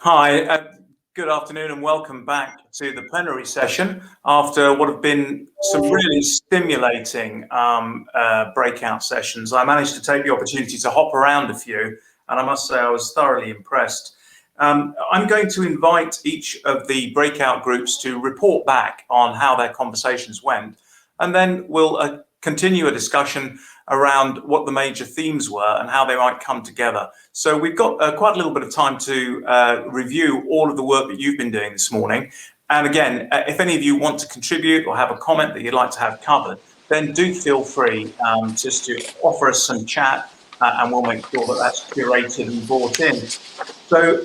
Hi, good afternoon and welcome back to the plenary session after what have been some really stimulating breakout sessions. I managed to take the opportunity to hop around a few, and I must say I was thoroughly impressed. I'm going to invite each of the breakout groups to report back on how their conversations went, and then we'll continue a discussion around what the major themes were and how they might come together. So we've got quite a little bit of time to review all of the work that you've been doing this morning. And again, if any of you want to contribute or have a comment that you'd like to have covered, then do feel free just to offer us some chat and we'll make sure that that's curated and brought in. So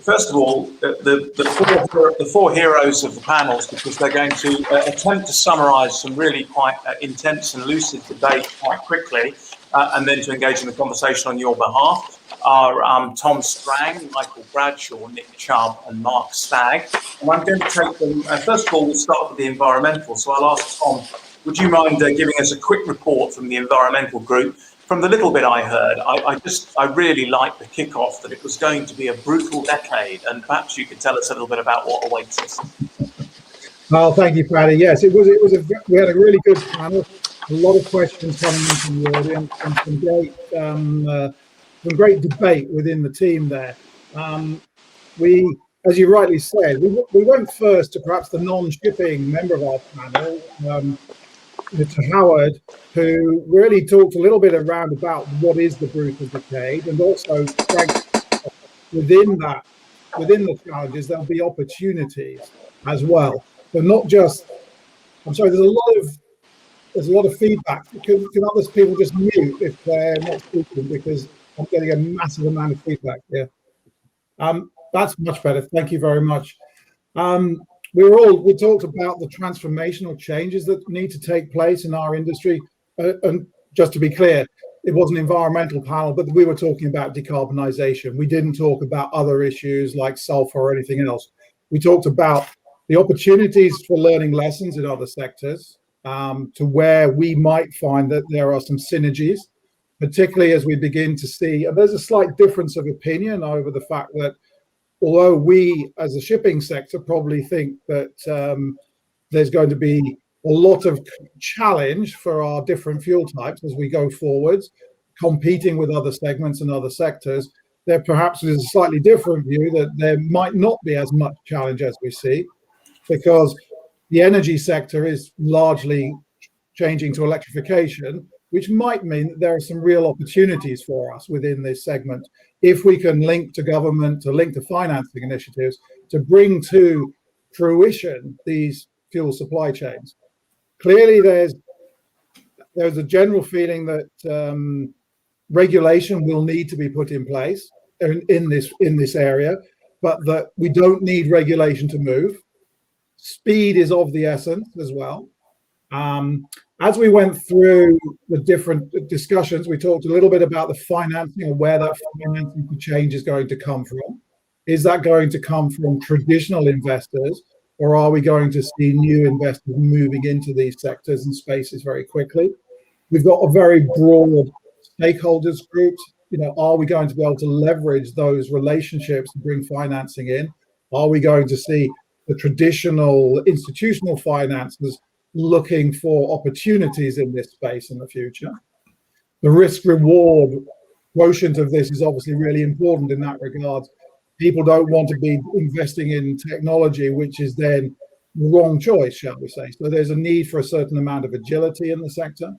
first of all, the four heroes of the panels, because they're going to attempt to summarise some really quite intense and lucid debate quite quickly, and then to engage in the conversation on your behalf, are Tom Strang, Michael Bradshaw, Nick Chubb, and Mark Stagg. And I'm going to take them. First of all, we'll start with the environmental. So I'll ask Tom, would you mind giving us a quick report from the environmental group? From the little bit I heard, I really liked the kickoff, that it was going to be a brutal decade, and perhaps you could tell us a little bit about what awaits us. Well, thank you, Paddy. Yes, we had a really good panel, a lot of questions coming in from the audience, and some great debate within the team there. We, as you rightly said, we went first to perhaps the non-shipping member of our panel, to Howard, who really talked a little bit around about what is the brutal decade, and also within the challenges there'll be opportunities as well. So not just, I'm sorry, there's a lot of feedback. Can other people just mute if they're not speaking, because I'm getting a massive amount of feedback here. That's much better. Thank you very much. We talked about the transformational changes that need to take place in our industry. And just to be clear, it was an environmental panel, but we were talking about decarbonisation. We didn't talk about other issues like sulfur or anything else. We talked about the opportunities for learning lessons in other sectors, to where we might find that there are some synergies, particularly as we begin to see, and there's a slight difference of opinion over the fact that although we as a shipping sector probably think that there's going to be a lot of challenge for our different fuel types as we go forwards, competing with other segments and other sectors, there perhaps is a slightly different view that there might not be as much challenge as we see, because the energy sector is largely changing to electrification, which might mean that there are some real opportunities for us within this segment if we can link to government, to link to financing initiatives, to bring to fruition these fuel supply chains. Clearly, there's a general feeling that regulation will need to be put in place in this area, but that we don't need regulation to move. Speed is of the essence as well. As we went through the different discussions, we talked a little bit about the financing and where that financing for change is going to come from. Is that going to come from traditional investors, or are we going to see new investors moving into these sectors and spaces very quickly? We've got a very broad stakeholders group. Are we going to be able to leverage those relationships to bring financing in? Are we going to see the traditional institutional financiers looking for opportunities in this space in the future? The risk reward quotient of this is obviously really important in that regard. People don't want to be investing in technology which is then the wrong choice, shall we say. So there's a need for a certain amount of agility in the sector.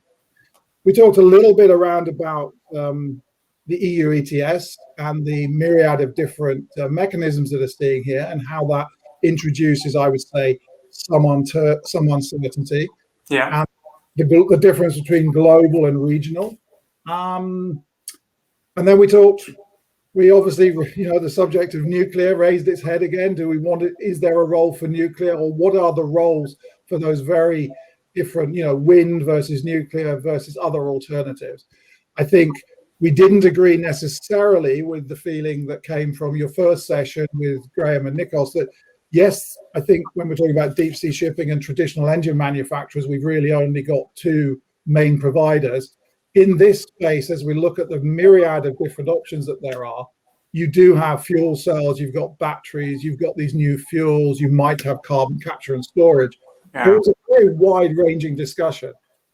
We talked a little bit around about the EU ETS and the myriad of different mechanisms that are staying here, and how that introduces, I would say, some uncertainty. Yeah. And the difference between global and regional. And then we obviously, the subject of nuclear raised its head again. Do we want it? Is there a role for nuclear, or what are the roles for those very different, wind versus nuclear versus other alternatives? I think we didn't agree necessarily with the feeling that came from your first session with Graham and Nikos that, yes, I think when we're talking about deep sea shipping and traditional engine manufacturers, we've really only got two main providers. In this space, as we look at the myriad of different options that there are, you do have fuel cells, you've got batteries, you've got these new fuels, you might have carbon capture and storage. Yeah. It was a very wide-ranging discussion.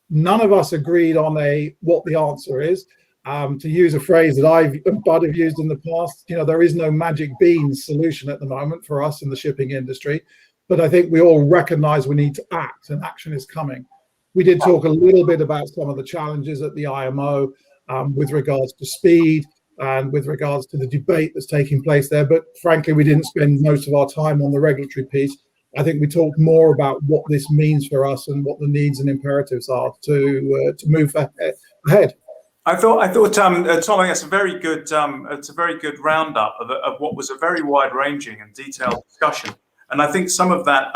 None of us agreed on what the answer is. To use a phrase that I've and Bud have used in the past, there is no magic beans solution at the moment for us in the shipping industry. But I think we all recognize we need to act, and action is coming. We did talk a little bit about some of the challenges at the IMO with regards to speed and with regards to the debate that's taking place there. But frankly, we didn't spend most of our time on the regulatory piece. I think we talked more about what this means for us and what the needs and imperatives are to move ahead. I thought, Tom, that's a very good. It's a very good roundup of what was a very wide-ranging and detailed discussion, and I think some of that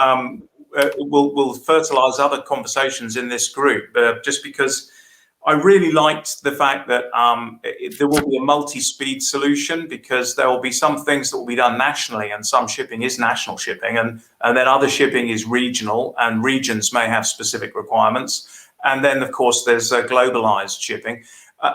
will fertilise other conversations in this group. Just because I really liked the fact that there will be a multi-speed solution, because there will be some things that will be done nationally, and some shipping is national shipping, and then other shipping is regional, and regions may have specific requirements, and then of course there's globalized shipping.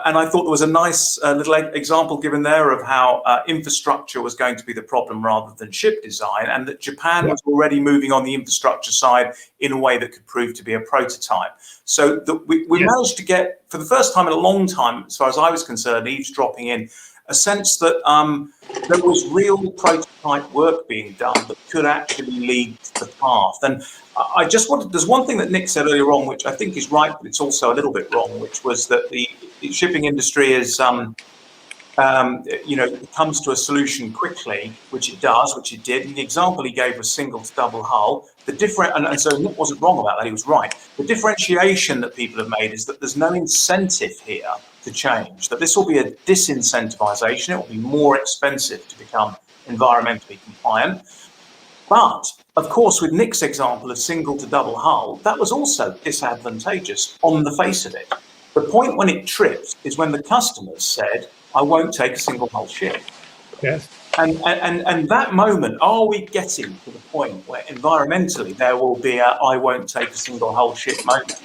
And I thought there was a nice little example given there of how infrastructure was going to be the problem rather than ship design, and that Japan was already moving on the infrastructure side in a way that could prove to be a prototype. So we managed to get, for the first time in a long time, as far as I was concerned, eavesdropping in, a sense that there was real prototype work being done that could actually lead to the path. And I just wanted, there's one thing that Nick said earlier on, which I think is right, but it's also a little bit wrong, which was that the shipping industry is, it comes to a solution quickly, which it does, which it did. And the example he gave was single to double hull. And so Nick wasn't wrong about that, he was right. The differentiation that people have made is that there's no incentive here to change, that this will be a disincentivization. It will be more expensive to become environmentally compliant. But of course, with Nick's example of single to double hull, that was also disadvantageous on the face of it. The point when it tripped is when the customers said, I won't take a single hull ship. Yes. And that moment, are we getting to the point where environmentally there will be a I won't take a single hull ship moment?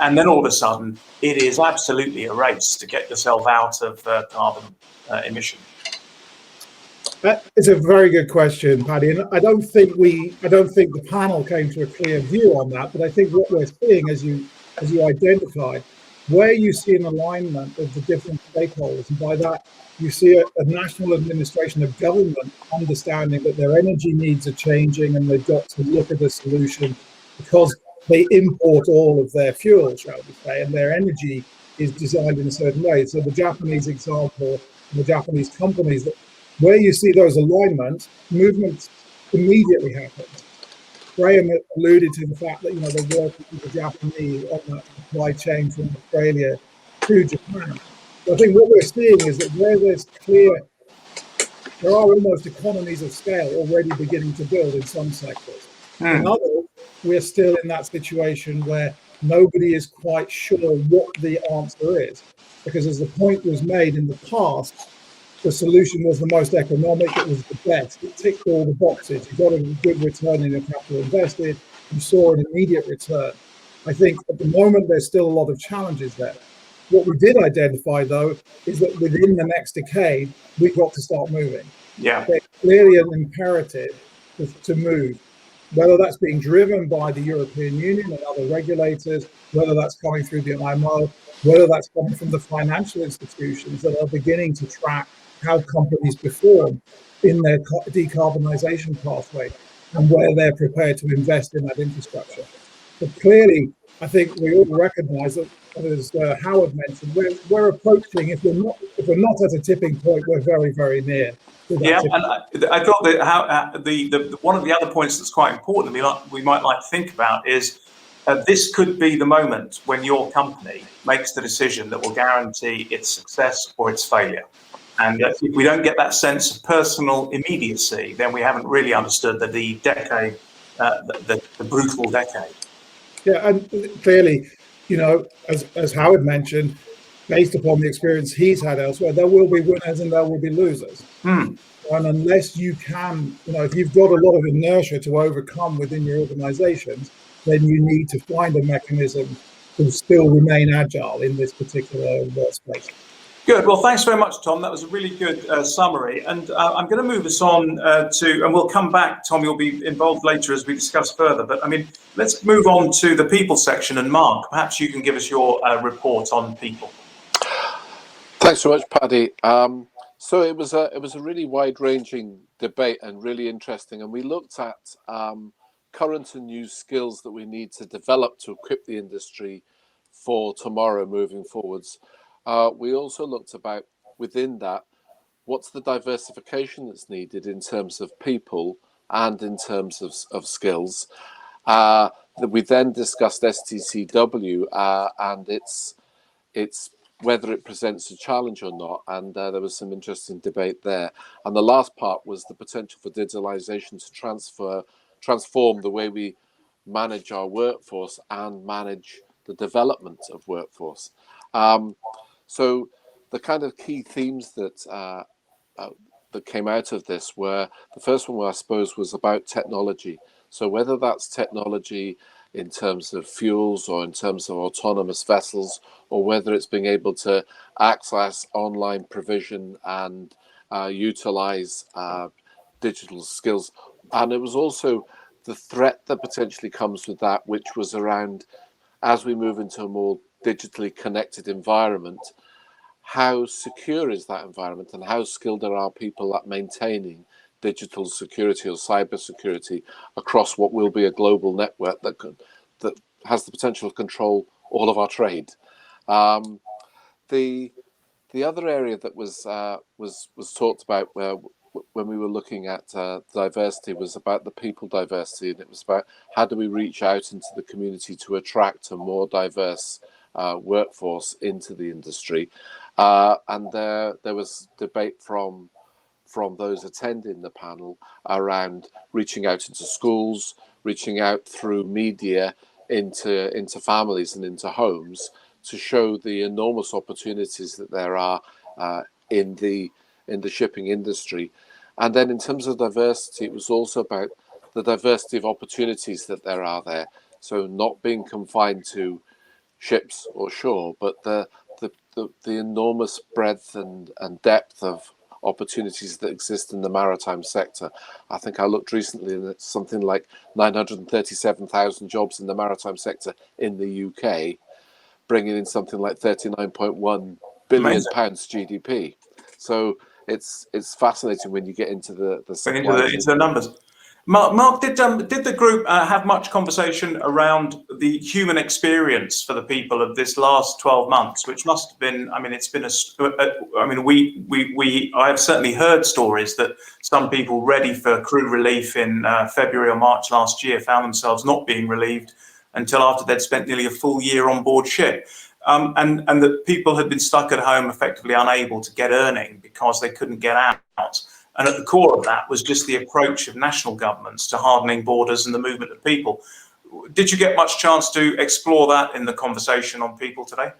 And then all of a sudden, it is absolutely a race to get yourself out of carbon emission. It's a very good question, Paddy. And I don't think the panel came to a clear view on that. But I think what we're seeing, as you identified, where you see an alignment of the different stakeholders, and by that you see a national administration of government understanding that their energy needs are changing and they've got to look at a solution because they import all of their fuel, shall we say, and their energy is designed in a certain way. So the Japanese example, the Japanese companies, where you see those alignments, movement immediately happens. Graham alluded to the fact that they're working with the Japanese on that supply chain from Australia to Japan. So I think what we're seeing is that where there are almost economies of scale already beginning to build in some sectors. In others, we're still in that situation where nobody is quite sure what the answer is, because as the point was made in the past, the solution was the most economic, it was the best, it ticked all the boxes, you got a good return in your capital invested, you saw an immediate return. I think at the moment there's still a lot of challenges there. What we did identify though is that within the next decade, we've got to start moving. Yeah. There's clearly an imperative to move, whether that's being driven by the European Union and other regulators, whether that's coming through the IMO, whether that's coming from the financial institutions that are beginning to track how companies perform in their decarbonisation pathway and where they're prepared to invest in that infrastructure. But clearly, I think we all recognise that, as Howard mentioned, we're approaching. If we're not at a tipping point, we're very, very near. Yeah, and I thought that one of the other points that's quite important we might like to think about is this could be the moment when your company makes the decision that will guarantee its success or its failure. And if we don't get that sense of personal immediacy, then we haven't really understood the decade, the brutal decade. Yeah, and clearly, as Howard mentioned, based upon the experience he's had elsewhere, there will be winners and there will be losers. And unless you can, if you've got a lot of inertia to overcome within your organizations, then you need to find a mechanism to still remain agile in this particular space. Good. Well, thanks very much, Tom. That was a really good summary. And I'm going to move us on and we'll come back. Tom, you'll be involved later as we discuss further. But I mean, let's move on to the people section. And Mark, perhaps you can give us your report on people. Thanks so much, Paddy. So it was a really wide-ranging debate and really interesting. And we looked at current and new skills that we need to develop to equip the industry for tomorrow moving forwards. We also looked about within that, what's the diversification that's needed in terms of people and in terms of skills. We then discussed STCW and its whether it presents a challenge or not, and there was some interesting debate there. And the last part was the potential for digitalization to transform the way we manage our workforce and manage the development of workforce. So the kind of key themes that came out of this were, the first one, I suppose, was about technology. So whether that's technology in terms of fuels or in terms of autonomous vessels, or whether it's being able to access online provision and utilize digital skills. And it was also the threat that potentially comes with that, which was around, as we move into a more digitally connected environment, how secure is that environment and how skilled are our people at maintaining digital security or cyber security across what will be a global network that has the potential to control all of our trade. The other area that was talked about when we were looking at diversity was about the people diversity, and it was about how do we reach out into the community to attract a more diverse workforce into the industry. And there was debate from those attending the panel around reaching out into schools, reaching out through media into families and into homes to show the enormous opportunities that there are in the shipping industry. And then in terms of diversity, it was also about the diversity of opportunities that there are there. So not being confined to ships or shore, but the enormous breadth and depth of opportunities that exist in the maritime sector. I think I looked recently and it's something like 937,000 jobs in the maritime sector in the UK, bringing in something like 39.1 billion pounds GDP. So it's fascinating when you get into the numbers. Mark, did the group have much conversation around the human experience for the people of this last 12 months, which must have been, I mean, it's been I have certainly heard stories that some people ready for crew relief in February or March last year found themselves not being relieved until after they'd spent nearly a full year on board ship. And that people had been stuck at home effectively unable to get earning because they couldn't get out. And at the core of that was just the approach of national governments to hardening borders and the movement of people. Did you get much chance to explore that in the conversation on people today?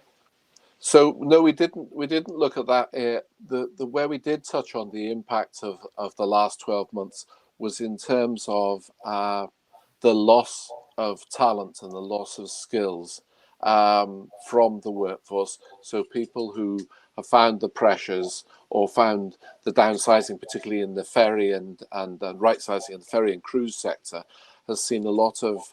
So no, we didn't look at that. The where we did touch on the impact of the last 12 months was in terms of the loss of talent and the loss of skills from the workforce. So people who have found the pressures or found the downsizing, particularly in the ferry and right sizing in the ferry and cruise sector, has seen a lot of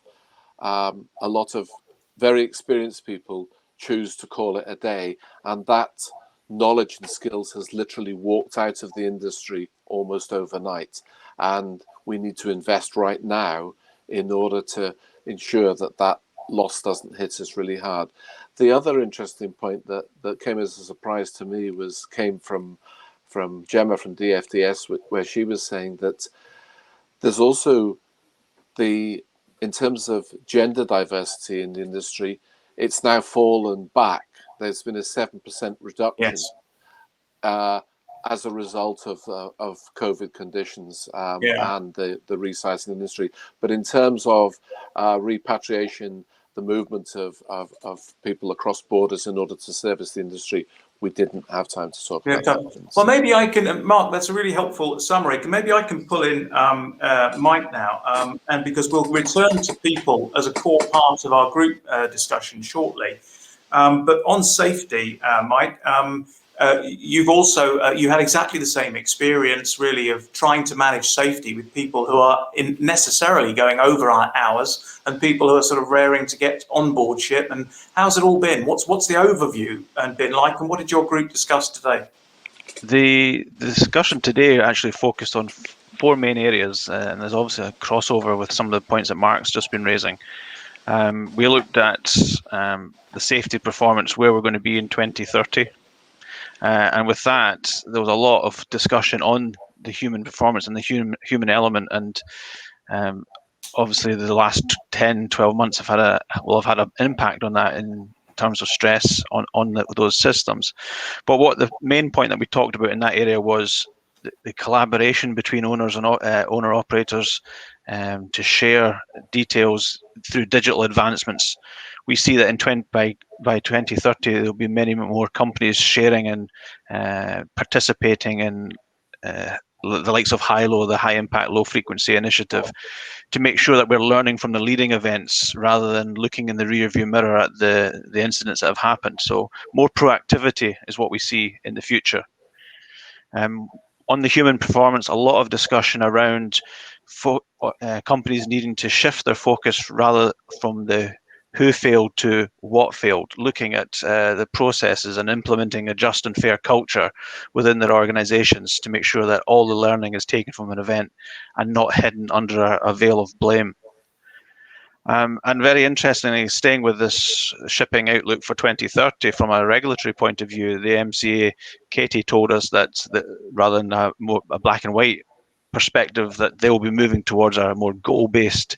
very experienced people choose to call it a day, and that knowledge and skills has literally walked out of the industry almost overnight. And we need to invest right now in order to ensure that loss doesn't hit us really hard. The other interesting point that came as a surprise to me came from Gemma from DFDS, where she was saying that there's also in terms of gender diversity in the industry, it's now fallen back. There's been a 7% reduction as a result of COVID conditions and the resizing industry. But in terms of repatriation, the movement of people across borders in order to service the industry, we didn't have time to talk about that. Well, maybe I can, Mark, that's a really helpful summary. Maybe I can pull in Mike now, and because we'll return to people as a core part of our group discussion shortly. But on safety, Mike, you've also you had exactly the same experience, really, of trying to manage safety with people who are necessarily going over our hours and people who are sort of raring to get on board ship. And how's it all been? What's the overview been like, and what did your group discuss today? The discussion today actually focused on four main areas, and there's obviously a crossover with some of the points that Mark's just been raising. We looked at the safety performance, where we're going to be in 2030. And with that, there was a lot of discussion on the human performance and the human element. And obviously the last 10, 12 months will have had an impact on that in terms of stress on those systems. But what the main point that we talked about in that area was the collaboration between owners and owner operators to share details through digital advancements. We see that by 2030 there'll be many more companies sharing and participating in the likes of HILO, the High Impact Low Frequency Initiative, to make sure that we're learning from the leading events rather than looking in the rearview mirror at the incidents that have happened. So more proactivity is what we see in the future. On the human performance, a lot of discussion around companies needing to shift their focus rather from the who failed to what failed, looking at the processes and implementing a just and fair culture within their organizations to make sure that all the learning is taken from an event and not hidden under a veil of blame. And very interestingly, staying with this shipping outlook for 2030 from a regulatory point of view, the MCA, Katie, told us that rather than a black and white perspective, that they will be moving towards a more goal-based,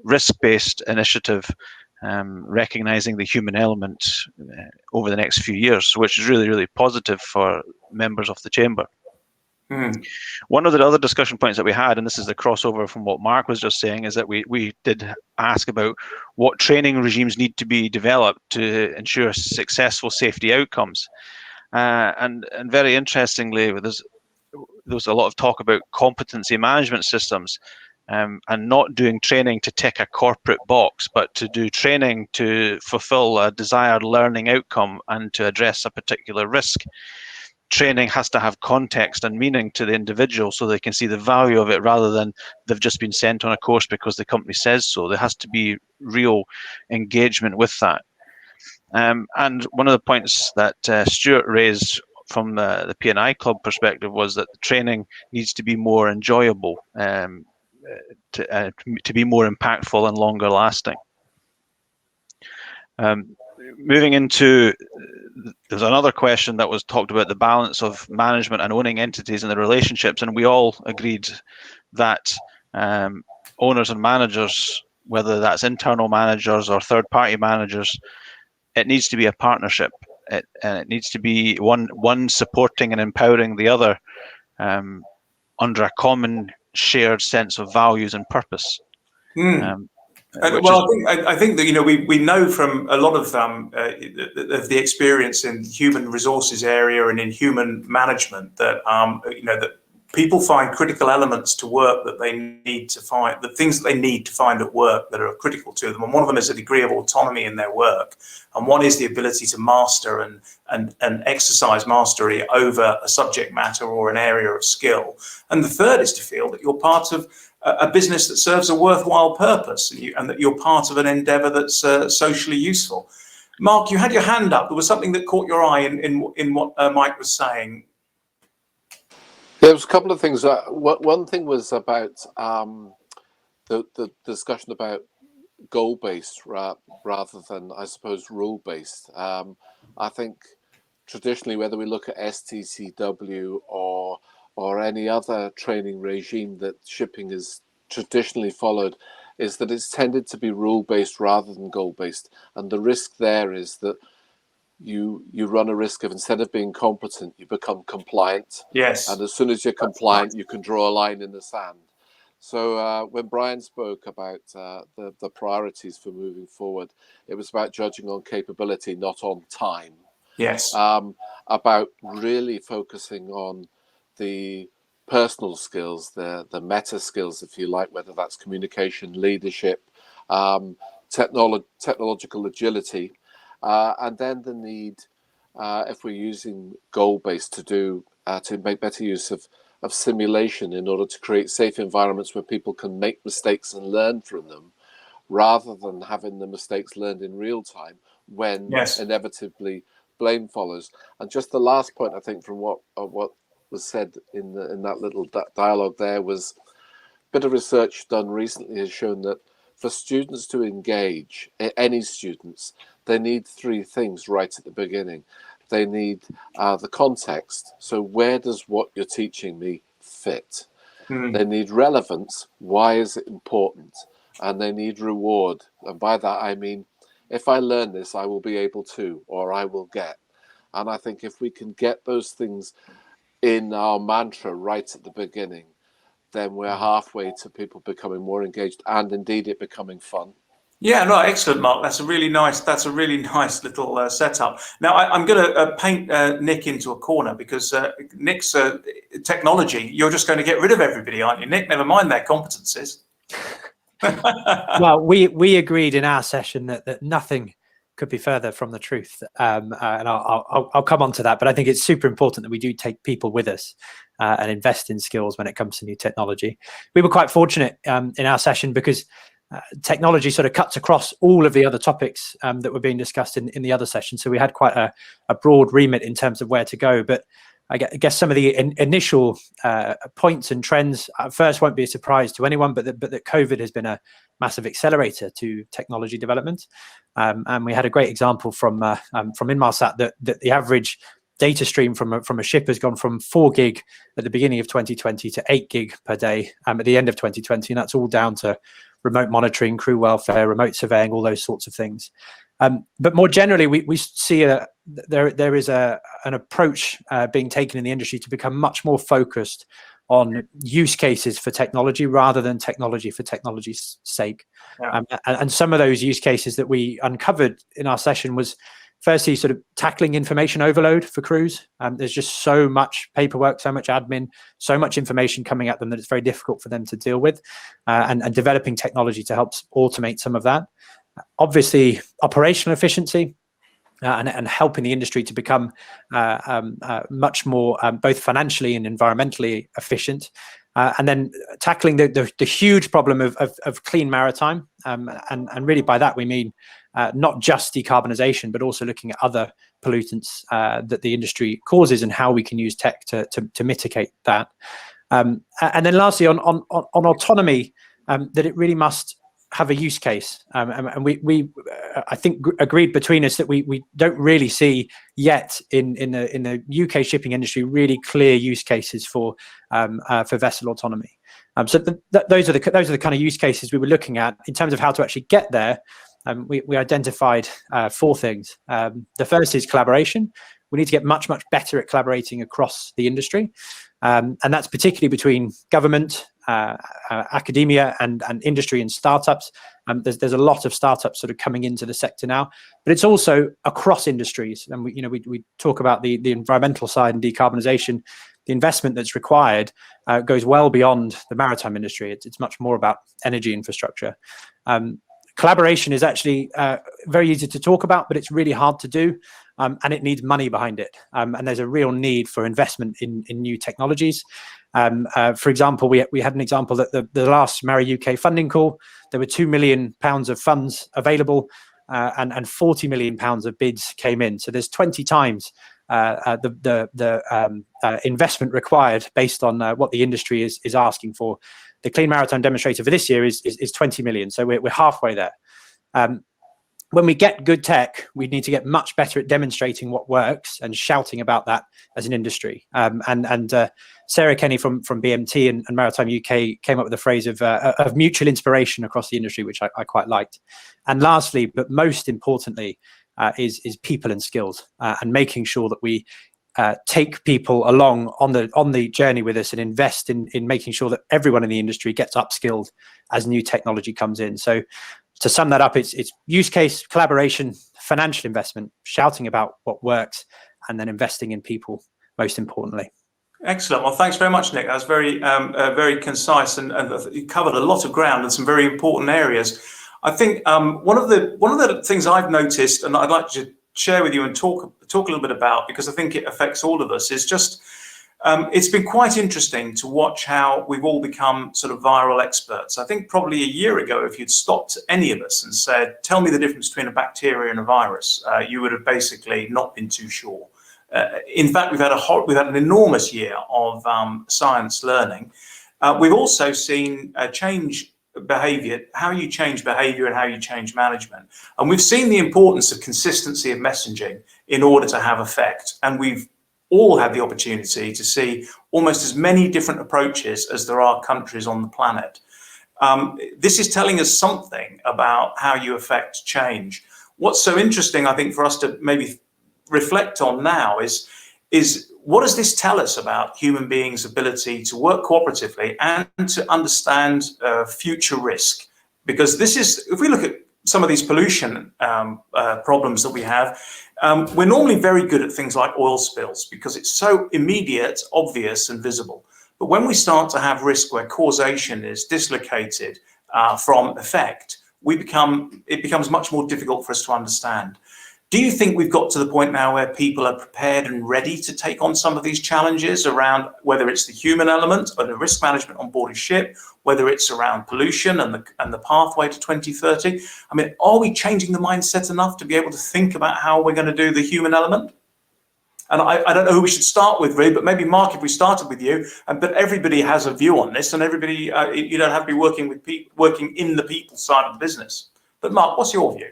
risk-based initiative, recognizing the human element over the next few years, which is really, really positive for members of the chamber. One of the other discussion points that we had, and this is the crossover from what Mark was just saying, is that we did ask about what training regimes need to be developed to ensure successful safety outcomes. And very interestingly, there was a lot of talk about competency management systems, and not doing training to tick a corporate box, but to do training to fulfill a desired learning outcome and to address a particular risk. Training has to have context and meaning to the individual so they can see the value of it rather than they've just been sent on a course because the company says so. There has to be real engagement with that. And one of the points that Stuart raised from the P&I Club perspective was that the training needs to be more enjoyable, to be more impactful and longer lasting. Moving into, there's another question that was talked about, the balance of management and owning entities and the relationships, and we all agreed that owners and managers, whether that's internal managers or third-party managers, it needs to be a partnership, and it needs to be one supporting and empowering the other under a common shared sense of values and purpose. Well, I think that we know from a lot of the experience in human resources area and in human management that that people find critical elements to work that they need to find, the things that they need to find at work that are critical to them, and one of them is a degree of autonomy in their work, and one is the ability to master and exercise mastery over a subject matter or an area of skill, and the third is to feel that you're part of a business that serves a worthwhile purpose, and that you're part of an endeavor that's socially useful. Mark, you had your hand up. There was something that caught your eye in what Mike was saying. There was a couple of things. One thing was about the discussion about goal-based rather than, I suppose, rule-based. I think traditionally, whether we look at STCW or any other training regime that shipping has traditionally followed, is that it's tended to be rule-based rather than goal-based. And the risk there is that you run a risk of, instead of being competent, you become compliant. Yes. And as soon as you're compliant, you can draw a line in the sand. So when Brian spoke about the priorities for moving forward, it was about judging on capability, not on time. Yes. About really focusing on the personal skills, the meta skills, if you like, whether that's communication, leadership, technological agility, And then the need, if we're using goal-based to make better use of simulation in order to create safe environments where people can make mistakes and learn from them, rather than having the mistakes learned in real time when inevitably blame follows. And just the last point, I think, from what was said in that little dialogue there was a bit of research done recently has shown that for students to engage, any students, they need three things right at the beginning. They need the context. So where does what you're teaching me fit? They need relevance. Why is it important? And they need reward. And by that, I mean, if I learn this, I will be able to, or I will get. And I think if we can get those things in our mantra right at the beginning, then we're halfway to people becoming more engaged and indeed it becoming fun. Yeah, no, excellent, Mark. That's a really nice little setup. Now, I'm going to paint Nick into a corner because Nick's technology, you're just going to get rid of everybody, aren't you, Nick? Never mind their competencies. Well, we agreed in our session that nothing could be further from the truth, and I'll come on to that. But I think it's super important that we do take people with us and invest in skills when it comes to new technology. We were quite fortunate in our session because technology sort of cuts across all of the other topics that were being discussed in the other session. So we had quite a broad remit in terms of where to go. But I guess some of the initial points and trends at first won't be a surprise to anyone, but that COVID has been a massive accelerator to technology development. And we had a great example from Inmarsat that the average data stream from a ship has gone from 4 gig at the beginning of 2020 to 8 gig per day at the end of 2020. And that's all down to remote monitoring, crew welfare, remote surveying, all those sorts of things. But more generally, we see there is an approach being taken in the industry to become much more focused on use cases for technology rather than technology for technology's sake. Yeah. And some of those use cases that we uncovered in our session was firstly sort of tackling information overload for crews. There's just so much paperwork, so much admin, so much information coming at them that it's very difficult for them to deal with, and developing technology to help automate some of that. Obviously, operational efficiency and helping the industry to become much more both financially and environmentally efficient. And then tackling the huge problem of clean maritime. And really by that, we mean not just decarbonisation, but also looking at other pollutants that the industry causes and how we can use tech to mitigate that. And then lastly, on autonomy, that it really must have a use case. And we I think agreed between us that we don't really see yet in the UK shipping industry really clear use cases for vessel autonomy. So those are the kind of use cases we were looking at in terms of how to actually get there. We identified 4 things. The first is collaboration. We need to get much better at collaborating across the industry, and that's particularly between government, academia, and industry and startups. There's a lot of startups sort of coming into the sector now, but it's also across industries. And we talk about the environmental side and decarbonisation. The investment that's required goes well beyond the maritime industry. It's much more about energy infrastructure. Collaboration is actually very easy to talk about, but it's really hard to do, and it needs money behind it. And there's a real need for investment in new technologies. For example, we had an example that the last Mary UK funding call, there were £2 million of funds available, and £40 million of bids came in. So there's 20 times the investment required based on what the industry is asking for. The Clean Maritime Demonstrator for this year is 20 million. So we're halfway there. When we get good tech, we need to get much better at demonstrating what works and shouting about that as an industry. And Sarah Kenny from BMT and Maritime UK came up with the phrase of mutual inspiration across the industry, which I quite liked. And lastly, but most importantly, is people and skills, and making sure that we take people along on the journey with us and invest in making sure that everyone in the industry gets upskilled as new technology comes in. So to sum that up, it's use case, collaboration, financial investment, shouting about what works, and then investing in people, most importantly. Excellent. Well, thanks very much, Nick. That was very concise, and you covered a lot of ground and some very important areas. I think one of the things I've noticed, and I'd like to share with you and talk a little bit about, because I think it affects all of us, is just it's been quite interesting to watch how we've all become sort of viral experts. I think probably a year ago, if you'd stopped any of us and said, tell me the difference between a bacteria and a virus, you would have basically not been too sure. In fact, we've had an enormous year of science learning. We've also seen change behavior, how you change behavior and how you change management. And we've seen the importance of consistency of messaging in order to have effect. And we've all had the opportunity to see almost as many different approaches as there are countries on the planet. This is telling us something about how you affect change. What's so interesting, I think, for us to maybe reflect on now is what does this tell us about human beings' ability to work cooperatively and to understand future risk? Because this is, if we look at some of these pollution problems that we have, we're normally very good at things like oil spills because it's so immediate, obvious, and visible. But when we start to have risk where causation is dislocated from effect, it becomes much more difficult for us to understand. Do you think we've got to the point now where people are prepared and ready to take on some of these challenges around whether it's the human element or the risk management on board a ship, whether it's around pollution and the pathway to 2030? I mean, are we changing the mindset enough to be able to think about how we're going to do the human element? And I don't know who we should start with, really, but maybe Mark, if we started with you. But everybody has a view on this, and everybody, you don't have to be working in the people side of the business. But Mark, what's your view?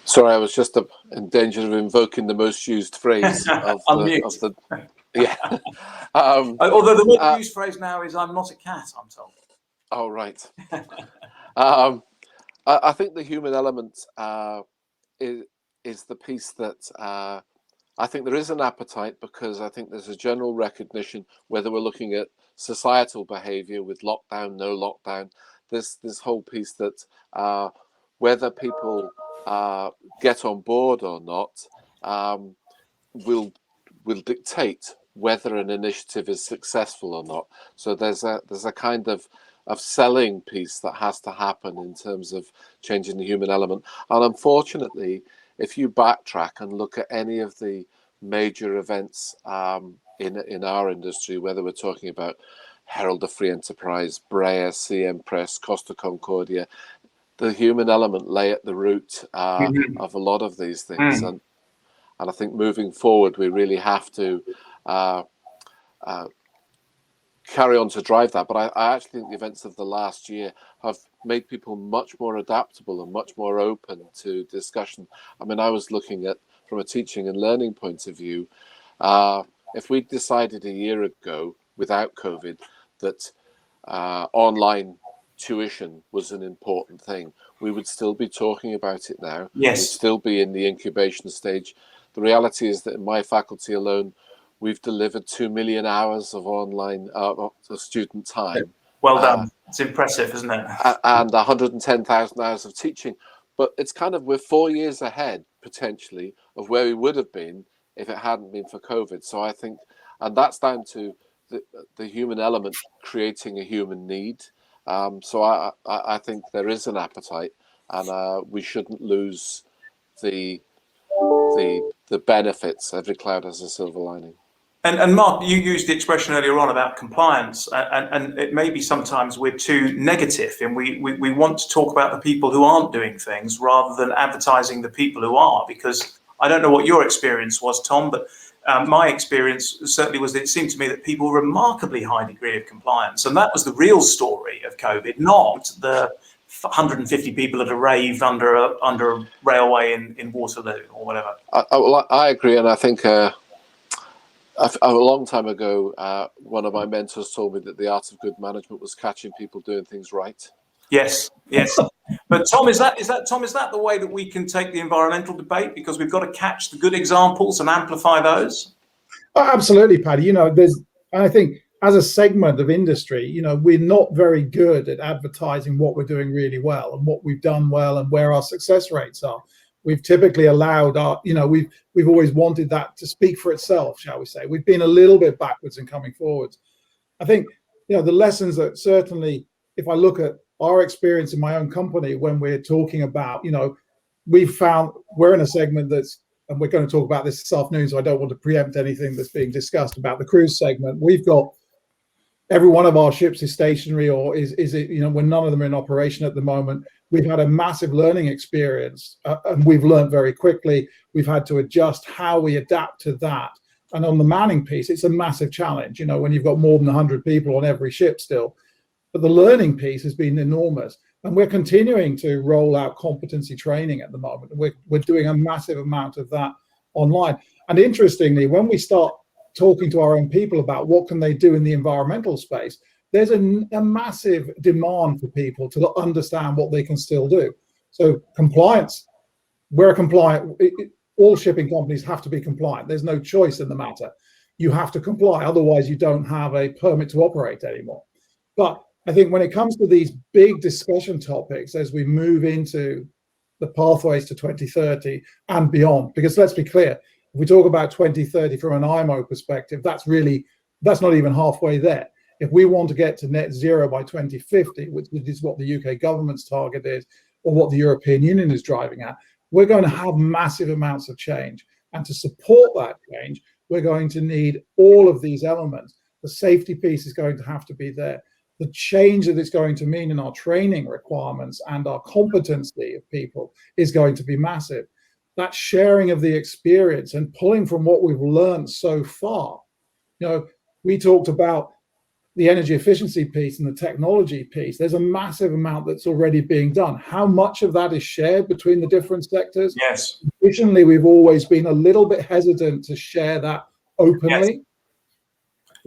Sorry, I was just in danger of invoking the most used phrase of the yeah. Although the most used phrase now is "I'm not a cat," I'm told. Oh, right. I think the human element is the piece that I think there is an appetite, because I think there's a general recognition, whether we're looking at societal behaviour with lockdown, no lockdown, this whole piece that whether people get on board or not will dictate whether an initiative is successful or not. So there's a kind of selling piece that has to happen in terms of changing the human element. And unfortunately, if you backtrack and look at any of the major events in our industry, whether we're talking about Herald of Free Enterprise, Breyer, CM Press, Costa Concordia, the human element lay at the root of a lot of these things. And I think moving forward, we really have to carry on to drive that. But I actually think the events of the last year have made people much more adaptable and much more open to discussion. I mean, I was looking at, from a teaching and learning point of view, if we decided a year ago without COVID that online tuition was an important thing, we would still be talking about it now. Yes. We'd still be in the incubation stage. The reality is that in my faculty alone, we've delivered 2 million hours of online of student time. Well done. It's impressive, isn't it? And 110,000 hours of teaching. But it's kind of, we're 4 years ahead, potentially, of where we would have been if it hadn't been for COVID. So I think, and that's down to the human element creating a human need. So I think there is an appetite, and we shouldn't lose the benefits. Every cloud has a silver lining. And Mark, you used the expression earlier on about compliance, and it may be sometimes we're too negative, and we want to talk about the people who aren't doing things rather than advertising the people who are. Because I don't know what your experience was, Tom, but my experience certainly was that it seemed to me that people were a remarkably high degree of compliance, and that was the real story of COVID, not the 150 people at a rave under a railway in Waterloo or whatever. I agree, and I think a long time ago, one of my mentors told me that the art of good management was catching people doing things right. Yes. But Tom, is that the way that we can take the environmental debate? Because we've got to catch the good examples and amplify those. Oh, absolutely, Paddy. I think as a segment of industry, we're not very good at advertising what we're doing really well and what we've done well and where our success rates are. We've typically allowed we've always wanted that to speak for itself, shall we say. We've been a little bit backwards in coming forwards. I think, the lessons that certainly, if I look at our experience in my own company, when we're talking about, we've found we're in a segment and we're going to talk about this afternoon, so I don't want to preempt anything that's being discussed about the cruise segment. We've got every one of our ships is stationary, or is it, when none of them are in operation at the moment. We've had a massive learning experience, and we've learned very quickly. We've had to adjust how we adapt to that. And on the manning piece, it's a massive challenge, when you've got more than 100 people on every ship still. But the learning piece has been enormous. And we're continuing to roll out competency training at the moment. We're doing a massive amount of that online. And interestingly, when we start talking to our own people about what can they do in the environmental space, there's a massive demand for people to understand what they can still do. So compliance, we're compliant. All shipping companies have to be compliant. There's no choice in the matter. You have to comply, otherwise you don't have a permit to operate anymore. But I think when it comes to these big discussion topics, as we move into the pathways to 2030 and beyond, because let's be clear, if we talk about 2030 from an IMO perspective, that's not even halfway there. If we want to get to net zero by 2050, which is what the UK government's target is, or what the European Union is driving at, we're going to have massive amounts of change. And to support that change, we're going to need all of these elements. The safety piece is going to have to be there. The change that it's going to mean in our training requirements and our competency of people is going to be massive. That sharing of the experience and pulling from what we've learned so far. We talked about the energy efficiency piece and the technology piece. There's a massive amount that's already being done. How much of that is shared between the different sectors? Yes. Traditionally, we've always been a little bit hesitant to share that openly. Yes.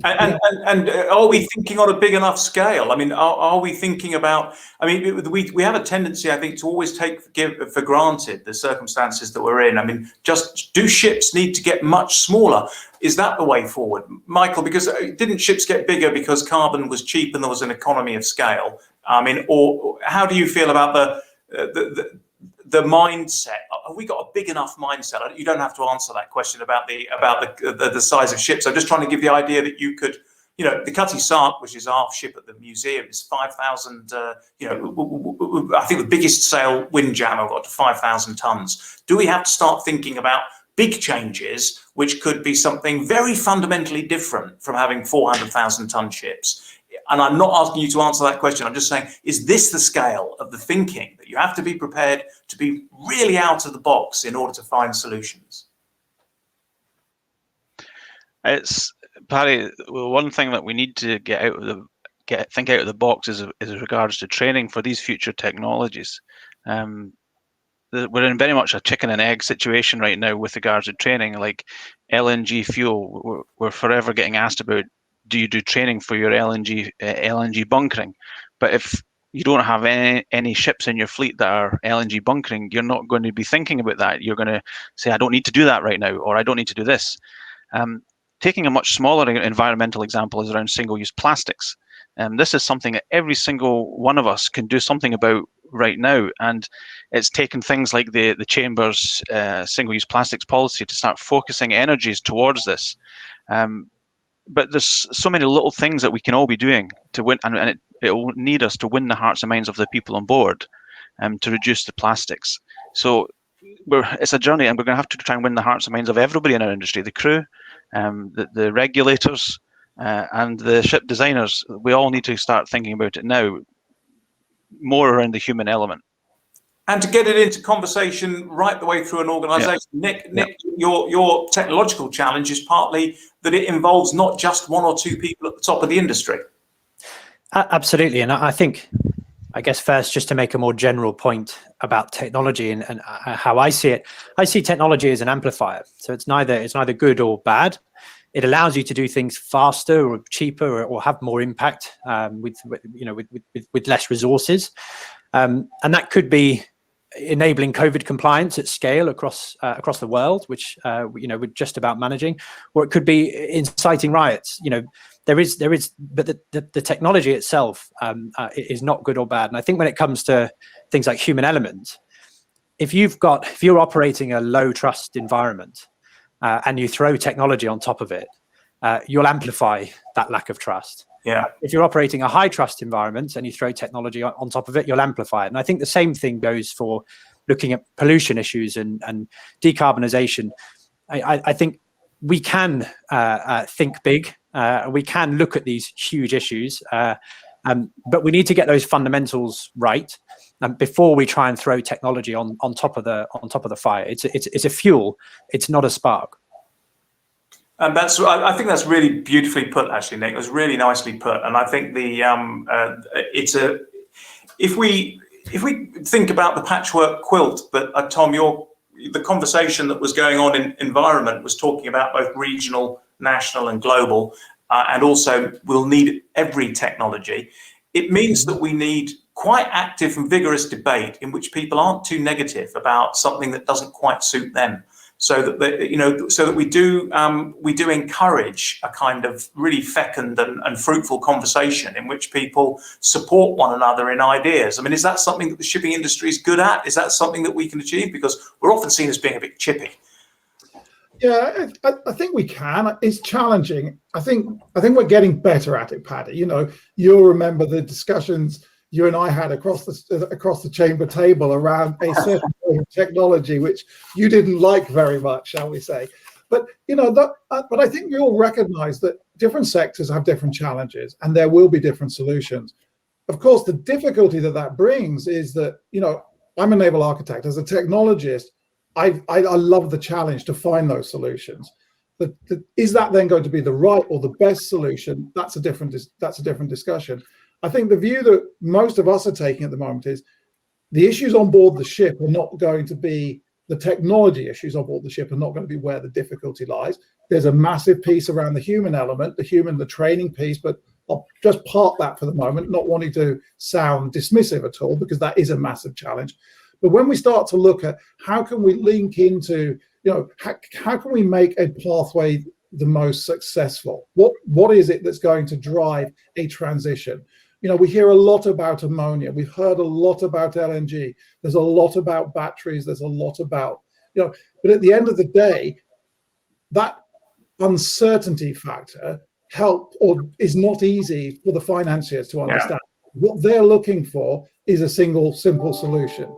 And are we thinking on a big enough scale? I mean, are we thinking about? I mean, we have a tendency, I think, to always take for granted the circumstances that we're in. I mean, do ships need to get much smaller? Is that the way forward, Michael? Because didn't ships get bigger because carbon was cheap and there was an economy of scale? I mean, or how do you feel about the mindset? Have we got a big enough mindset? You don't have to answer that question about the size of ships. I'm just trying to give the idea that you could, the Cutty Sark, which is our ship at the museum, is 5,000. I think the biggest sail windjammer got to 5,000 tons. Do we have to start thinking about big changes, which could be something very fundamentally different from having 400,000 ton ships? And I'm not asking you to answer that question. I'm just saying, is this the scale of the thinking that you have to be prepared to be really out of the box in order to find solutions? It's, Paddy, one thing that we need to think out of the box is regards to training for these future technologies. We're in very much a chicken and egg situation right now with regards to training. Like LNG fuel, we're forever getting asked about, do you do training for your LNG bunkering? But if you don't have any ships in your fleet that are LNG bunkering, you're not going to be thinking about that. You're going to say, I don't need to do that right now, or I don't need to do this. Taking a much smaller environmental example is around single-use plastics. This is something that every single one of us can do something about right now. And it's taken things like the Chamber's single-use plastics policy to start focusing energies towards this. But there's so many little things that we can all be doing to win, and it will need us to win the hearts and minds of the people on board to reduce the plastics. So it's a journey, and we're going to have to try and win the hearts and minds of everybody in our industry, the crew, the regulators, and the ship designers. We all need to start thinking about it now, more around the human element. And to get it into conversation right the way through an organisation. Yeah. Nick, your technological challenge is partly that it involves not just one or two people at the top of the industry. Absolutely. And I guess first, just to make a more general point about technology and how I see it, I see technology as an amplifier. So it's neither good or bad. It allows you to do things faster or cheaper or have more impact with less resources. And that could be enabling COVID compliance at scale across the world, which we're just about managing, or it could be inciting riots. There is, but the technology itself is not good or bad. And I think when it comes to things like human element, if you're operating a low trust environment and you throw technology on top of it, you'll amplify that lack of trust. Yeah. If you're operating a high trust environment and you throw technology on top of it, you'll amplify it. And I think the same thing goes for looking at pollution issues and decarbonisation. I think we can think big. We can look at these huge issues, but we need to get those fundamentals right before we try and throw technology on top of the fire. It's a fuel. It's not a spark. And I think that's really beautifully put, actually, Nick. It was really nicely put. And I think if we think about the patchwork quilt that Tom, the conversation that was going on in environment was talking about both regional, national, and global, and also we'll need every technology. It means that we need quite active and vigorous debate in which people aren't too negative about something that doesn't quite suit them. So that we do encourage a kind of really fecund and fruitful conversation in which people support one another in ideas. I mean, is that something that the shipping industry is good at? Is that something that we can achieve? Because we're often seen as being a bit chippy. Yeah, I think we can. It's challenging. I think we're getting better at it, Paddy. You'll remember the discussions you and I had across the chamber table around a certain technology which you didn't like very much, shall we say? But but I think we all recognise that different sectors have different challenges, and there will be different solutions. Of course, the difficulty that brings is that I'm a naval architect. As a technologist, I love the challenge to find those solutions. But is that then going to be the right or the best solution? That's a different discussion. I think the view that most of us are taking at the moment is the issues on board the ship are not going to be the technology issues on board the ship are not going to be where the difficulty lies. There's a massive piece around the human element, the training piece, but I'll just park that for the moment, not wanting to sound dismissive at all, because that is a massive challenge. But when we start to look at how can we link into, how can we make a pathway the most successful? What is it that's going to drive a transition? We hear a lot about ammonia. We've heard a lot about LNG. There's a lot about batteries. There's a lot about, but at the end of the day, that uncertainty factor is not easy for the financiers to understand. Yeah. What they're looking for is a simple solution.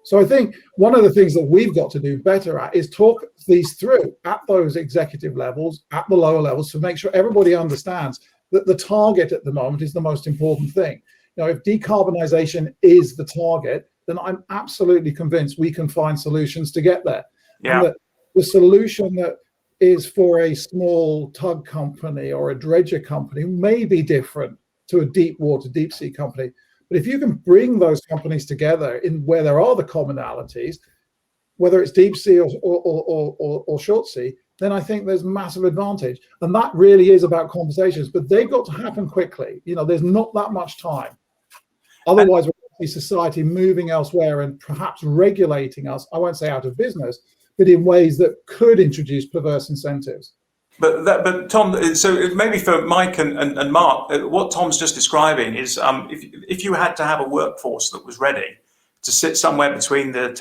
So I think one of the things that we've got to do better at is talk these through at those executive levels, at the lower levels, to make sure everybody understands that the target at the moment is the most important thing. If decarbonisation is the target, then I'm absolutely convinced we can find solutions to get there. Yeah. And that the solution that is for a small tug company or a dredger company may be different to a deep water, deep sea company. But if you can bring those companies together in where there are the commonalities, whether it's deep sea or short sea, then I think there's massive advantage. And that really is about conversations, but they've got to happen quickly. There's not that much time. Otherwise, we're going to see society moving elsewhere and perhaps regulating us, I won't say out of business, but in ways that could introduce perverse incentives. But Tom, so maybe for Mike and Mark, what Tom's just describing is if you had to have a workforce that was ready to sit somewhere between the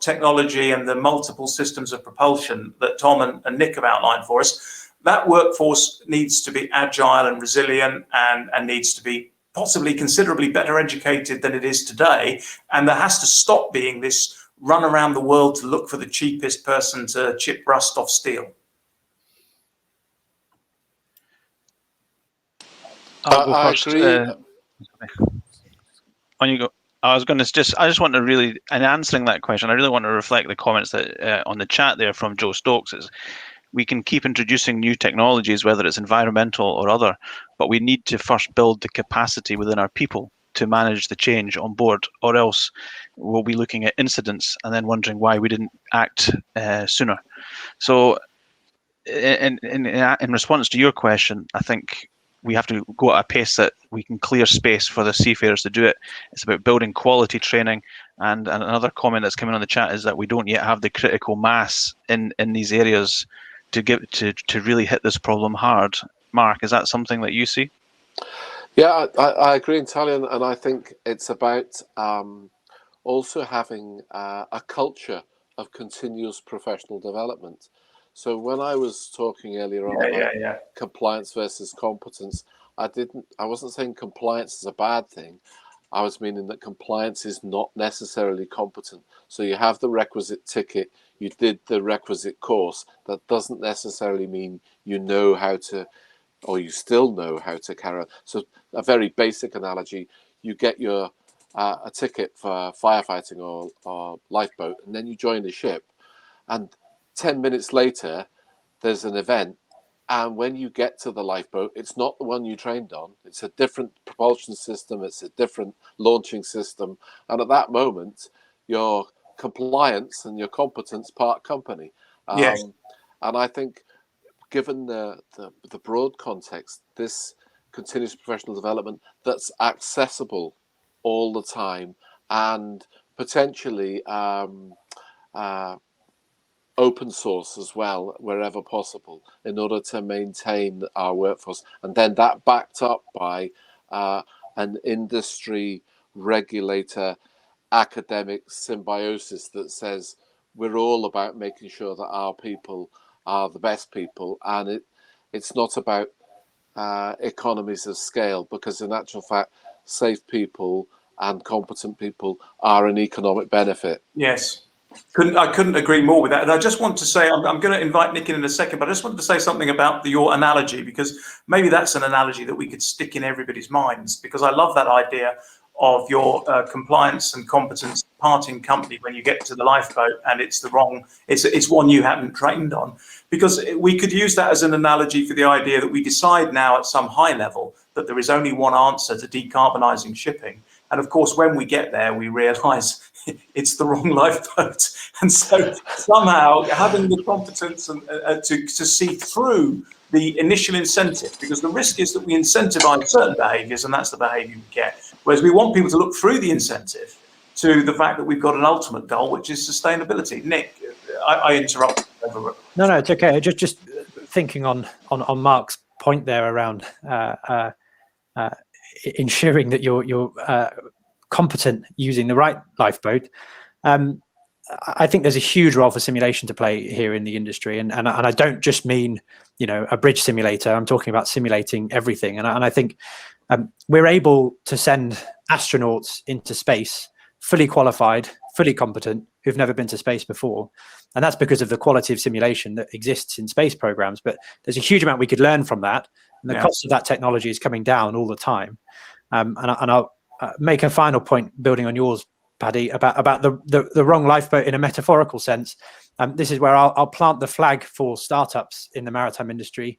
technology and the multiple systems of propulsion that Tom and Nick have outlined for us, that workforce needs to be agile and resilient and needs to be possibly considerably better educated than it is today. And there has to stop being this run around the world to look for the cheapest person to chip rust off steel. I'll go I first. agree. On you go. I just want to really, in answering that question, I really want to reflect the comments that on the chat there from Joe Stokes. Is we can keep introducing new technologies, whether it's environmental or other, but we need to first build the capacity within our people to manage the change on board, or else we'll be looking at incidents and then wondering why we didn't act sooner. So in response to your question, I think we have to go at a pace that we can clear space for the seafarers to do it. It's about building quality training. And another comment that's coming on the chat is that we don't yet have the critical mass in these areas to really hit this problem hard. Mark, is that something that you see? Yeah, I agree entirely, and I think it's about also having a culture of continuous professional development. So when I was talking earlier on about compliance versus competence, I wasn't saying compliance is a bad thing. I was meaning that compliance is not necessarily competent. So you have the requisite ticket, you did the requisite course. That doesn't necessarily mean you know how to, or you still know how to carry on. So a very basic analogy, you get your a ticket for firefighting or lifeboat, and then you join the ship, and 10 minutes later there's an event, and when you get to the lifeboat, it's not the one you trained on. It's a different propulsion system, it's a different launching system, and at that moment your compliance and your competence part company. Yes. And I think given the broad context, this continuous professional development that's accessible all the time and potentially open source as well wherever possible in order to maintain our workforce, and then that backed up by an industry regulator academic symbiosis that says we're all about making sure that our people are the best people, and it's not about economies of scale, because in actual fact safe people and competent people are an economic benefit. Yes. I couldn't agree more with that. And I just want to say, I'm going to invite Nick in a second, but I just wanted to say something about your analogy, because maybe that's an analogy that we could stick in everybody's minds, because I love that idea of your compliance and competence parting company when you get to the lifeboat and it's one you haven't trained on, because we could use that as an analogy for the idea that we decide now at some high level that there is only one answer to decarbonising shipping. And of course, when we get there, we realise it's the wrong lifeboat. And so somehow having the competence and, to see through the initial incentive, because the risk is that we incentivize certain behaviours and that's the behaviour we get. Whereas we want people to look through the incentive to the fact that we've got an ultimate goal, which is sustainability. Nick, I interrupted. No, it's okay. Just thinking on Mark's point there around ensuring that you're competent using the right lifeboat. I think there's a huge role for simulation to play here in the industry, and I don't just mean a bridge simulator. I'm talking about simulating everything, and I think we're able to send astronauts into space fully qualified, fully competent, who've never been to space before, and that's because of the quality of simulation that exists in space programs. But there's a huge amount we could learn from that, and the cost of that technology is coming down all the time. And I'll make a final point, building on yours, Paddy, about the wrong lifeboat in a metaphorical sense. This is where I'll plant the flag for startups in the maritime industry.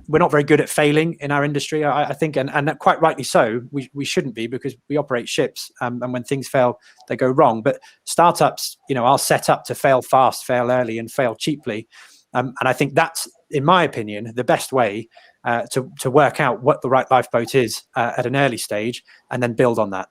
We're not very good at failing in our industry, I think, and quite rightly so. We shouldn't be, because we operate ships, and when things fail, they go wrong. But startups, are set up to fail fast, fail early, and fail cheaply. And I think that's, in my opinion, the best way to work out what the right lifeboat is at an early stage, and then build on that.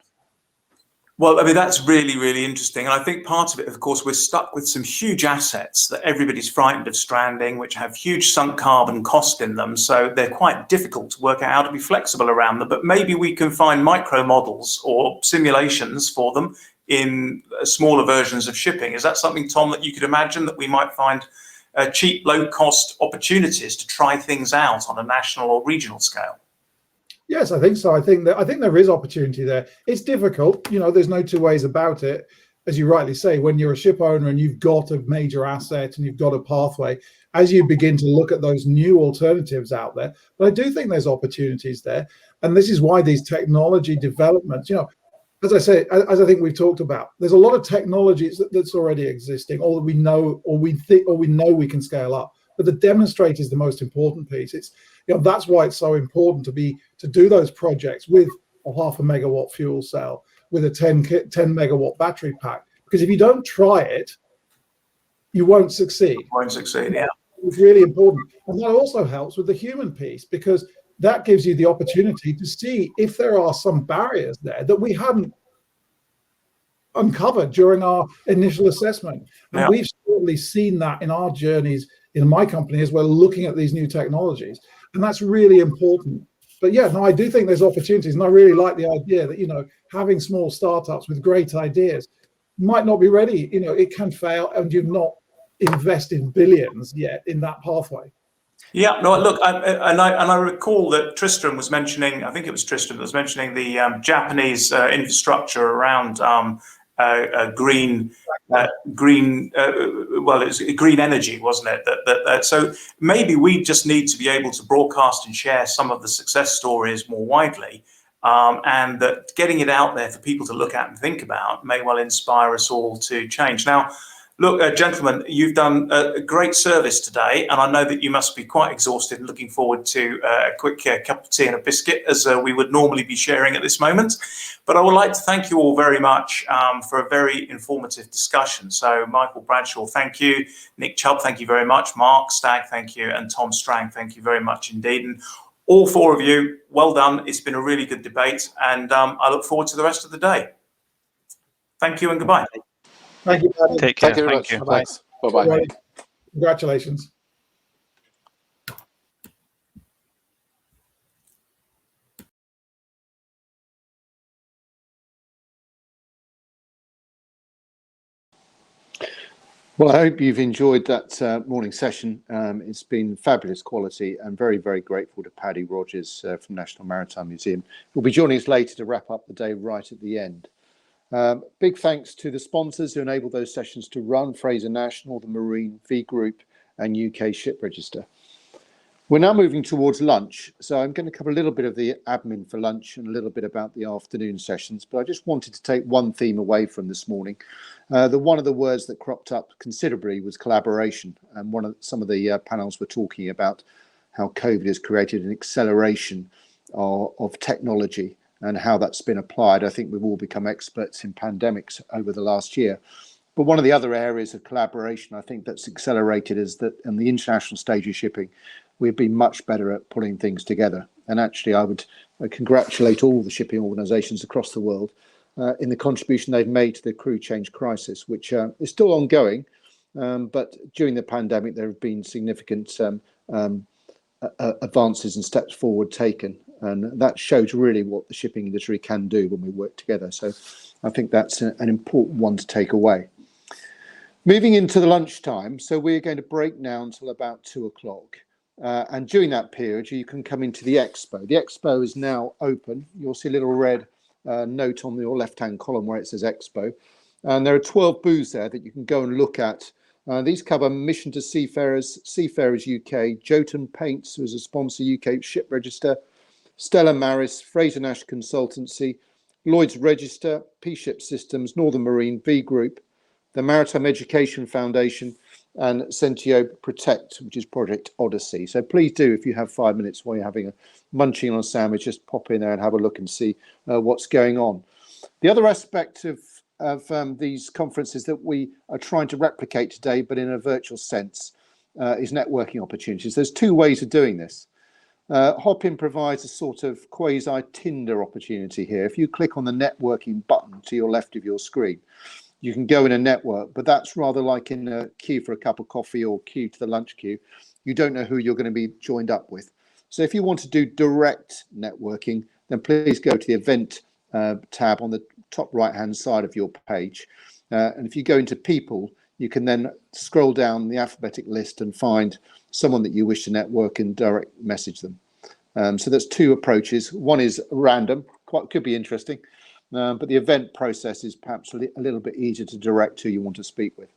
Well, I mean, that's really, really interesting. And I think part of it, of course, we're stuck with some huge assets that everybody's frightened of stranding, which have huge sunk carbon cost in them. So they're quite difficult to work out how to be flexible around them. But maybe we can find micro models or simulations for them in smaller versions of shipping. Is that something, Tom, that you could imagine, that we might find cheap, low-cost opportunities to try things out on a national or regional scale? Yes, I think so. I think there is opportunity there. It's difficult, there's no two ways about it. As you rightly say, when you're a ship owner and you've got a major asset and you've got a pathway, as you begin to look at those new alternatives out there, but I do think there's opportunities there. And this is why these technology developments, as I say, as I think we've talked about, there's a lot of technologies that's already existing, or that we know, or we know we can scale up. But the demonstrate is the most important piece. It's that's why it's so important to do those projects with a 0.5 megawatt fuel cell, with a 10 megawatt battery pack. Because if you don't try it, you won't succeed. Yeah. It's really important, and that also helps with the human piece, because that gives you the opportunity to see if there are some barriers there that we hadn't uncovered during our initial assessment. And we've certainly seen that in our journeys in my company as we're looking at these new technologies. And that's really important. But I do think there's opportunities. And I really like the idea that, having small startups with great ideas might not be ready. It can fail, and you've not invested billions yet in that pathway. Yeah, no, look, I recall that Tristram was mentioning, I think it was Tristram that was mentioning the Japanese infrastructure around green energy, wasn't it? So maybe we just need to be able to broadcast and share some of the success stories more widely, and that getting it out there for people to look at and think about may well inspire us all to change. Now, look, gentlemen, you've done a great service today, and I know that you must be quite exhausted and looking forward to a quick cup of tea and a biscuit, as we would normally be sharing at this moment. But I would like to thank you all very much for a very informative discussion. So Michael Bradshaw, thank you. Nick Chubb, thank you very much. Mark Stagg, thank you. And Tom Strang, thank you very much indeed. And all four of you, well done. It's been a really good debate, and I look forward to the rest of the day. Thank you and goodbye. Thank you, Paddy. Take care. Thank you very much. Thanks. Bye-bye. Congratulations. Well, I hope you've enjoyed that morning session. It's been fabulous quality, and very, very grateful to Paddy Rogers from National Maritime Museum, who'll be joining us later to wrap up the day right at the end. Big thanks to the sponsors who enabled those sessions to run: Fraser National, the Marine, V Group, and UK Ship Register. We're now moving towards lunch, so I'm going to cover a little bit of the admin for lunch and a little bit about the afternoon sessions, but I just wanted to take one theme away from this morning. One of the words that cropped up considerably was collaboration, and some of the panels were talking about how COVID has created an acceleration of technology and how that's been applied. I think we've all become experts in pandemics over the last year. But one of the other areas of collaboration I think that's accelerated is that on the international stage of shipping, we've been much better at pulling things together. And actually, I would congratulate all the shipping organisations across the world in the contribution they've made to the crew change crisis, which is still ongoing. But during the pandemic, there have been significant advances and steps forward taken. And that shows really what the shipping industry can do when we work together. So I think that's an important one to take away. Moving into the lunchtime, so we're going to break now until about 2 o'clock. And during that period, you can come into the expo. The expo is now open. You'll see a little red note on your left-hand column where it says expo. And there are 12 booths there that you can go and look at. These cover Mission to Seafarers, Seafarers UK, Jotun Paints, who is a sponsor, UK Ship Register, Stella Maris, Fraser Nash Consultancy, Lloyd's Register, P-Ship Systems, Northern Marine, V Group, the Maritime Education Foundation, and Centio Protect, which is Project Odyssey. So please do, if you have 5 minutes while you're having a munching on a sandwich, just pop in there and have a look and see what's going on. The other aspect of these conferences that we are trying to replicate today, but in a virtual sense, is networking opportunities. There's two ways of doing this. Hopin provides a sort of quasi-Tinder opportunity here. If you click on the networking button to your left of your screen, you can go in a network, but that's rather like in a queue for a cup of coffee or queue to the lunch queue. You don't know who you're going to be joined up with. So if you want to do direct networking, then please go to the event tab on the top right-hand side of your page. And if you go into people, you can then scroll down the alphabetic list and find someone that you wish to network and direct message them. So there's two approaches. One is random, could be interesting. But the event process is perhaps a little bit easier to direct who you want to speak with.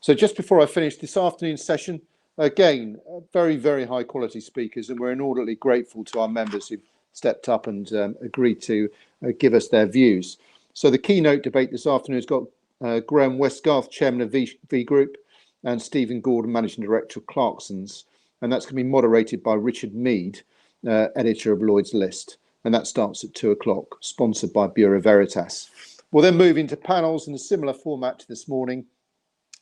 So just before I finish this afternoon's session, again, very, very high quality speakers, and we're inordinately grateful to our members who've stepped up and agreed to give us their views. So the keynote debate this afternoon has got Graham Westgarth, Chairman of V Group, and Stephen Gordon, Managing Director of Clarksons. And that's going to be moderated by Richard Mead, Editor of Lloyd's List. And that starts at 2 o'clock, sponsored by Bureau Veritas. We'll then move into panels in a similar format to this morning.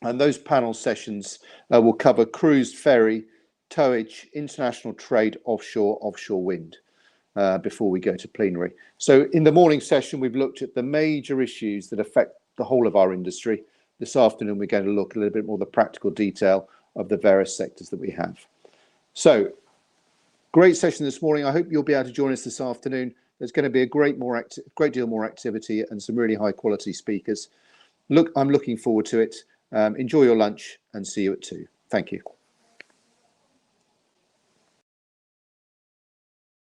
And those panel sessions will cover cruise, ferry, towage, international trade, offshore wind, before we go to plenary. So in the morning session, we've looked at the major issues that affect the whole of our industry. This afternoon, we're going to look a little bit more the practical detail of the various sectors that we have. So, great session this morning. I hope you'll be able to join us this afternoon. There's going to be a great deal more activity and some really high quality speakers. I'm looking forward to it. Enjoy your lunch and see you at 2. Thank you.